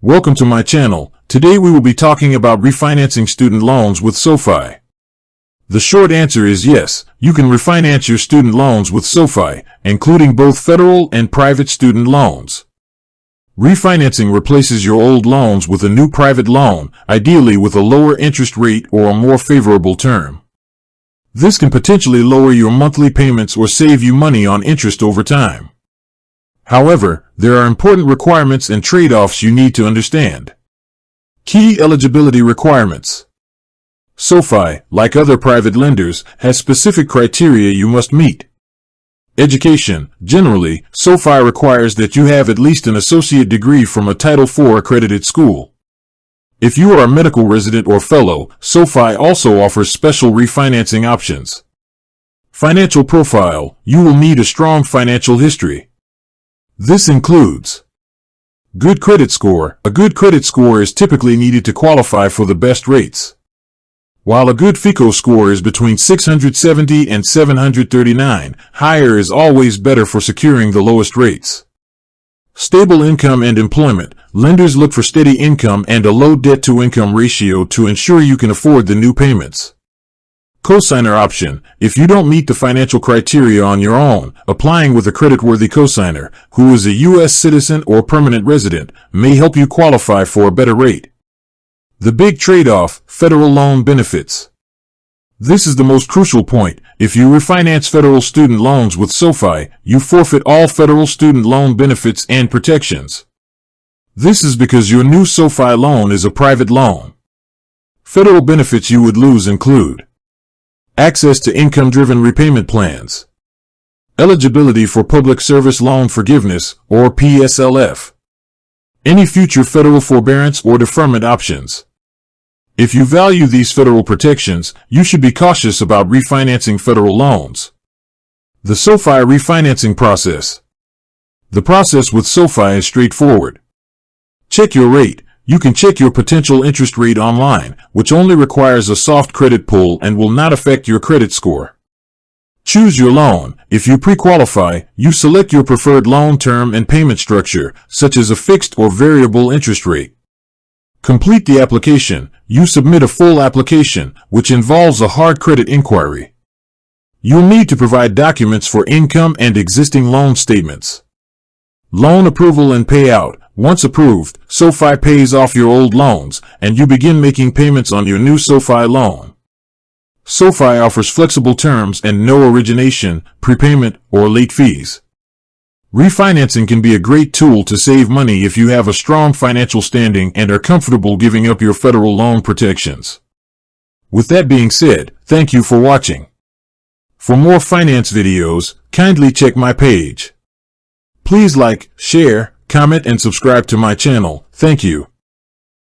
Welcome to my channel. Today we will be talking about refinancing student loans with SoFi. The short answer is yes, you can refinance your student loans with SoFi, including both federal and private student loans. Refinancing replaces your old loans with a new private loan, ideally with a lower interest rate or a more favorable term. This can potentially lower your monthly payments or save you money on interest over time. However, there are important requirements and trade-offs you need to understand. Key eligibility requirements. SoFi, like other private lenders, has specific criteria you must meet. Education. Generally, SoFi requires that you have at least an associate degree from a Title IV accredited school. If you are a medical resident or fellow, SoFi also offers special refinancing options. Financial profile. You will need a strong financial history. This includes good credit score. A good credit score is typically needed to qualify for the best rates. While a good FICO score is between 670 and 739, higher is always better for securing the lowest rates. Stable income and employment. Lenders look for steady income and a low debt-to-income ratio to ensure you can afford the new payments. Cosigner option. If you don't meet the financial criteria on your own, applying with a creditworthy cosigner, who is a U.S. citizen or permanent resident, may help you qualify for a better rate. The big trade-off, federal loan benefits. This is the most crucial point. If you refinance federal student loans with SoFi, you forfeit all federal student loan benefits and protections. This is because your new SoFi loan is a private loan. Federal benefits you would lose include access to income-driven repayment plans, eligibility for Public Service Loan Forgiveness, or PSLF, any future federal forbearance or deferment options. If you value these federal protections, you should be cautious about refinancing federal loans. The SoFi refinancing process. The process with SoFi is straightforward. Check your rate. You can check your potential interest rate online, which only requires a soft credit pull and will not affect your credit score. Choose your loan. If you pre-qualify, you select your preferred loan term and payment structure, such as a fixed or variable interest rate. Complete the application. You submit a full application, which involves a hard credit inquiry. You'll need to provide documents for income and existing loan statements. Loan approval and payout. Once approved, SoFi pays off your old loans, and you begin making payments on your new SoFi loan. SoFi offers flexible terms and no origination, prepayment, or late fees. Refinancing can be a great tool to save money if you have a strong financial standing and are comfortable giving up your federal loan protections. With that being said, thank you for watching. For more finance videos, kindly check my page. Please like, share, comment and subscribe to my channel. Thank you.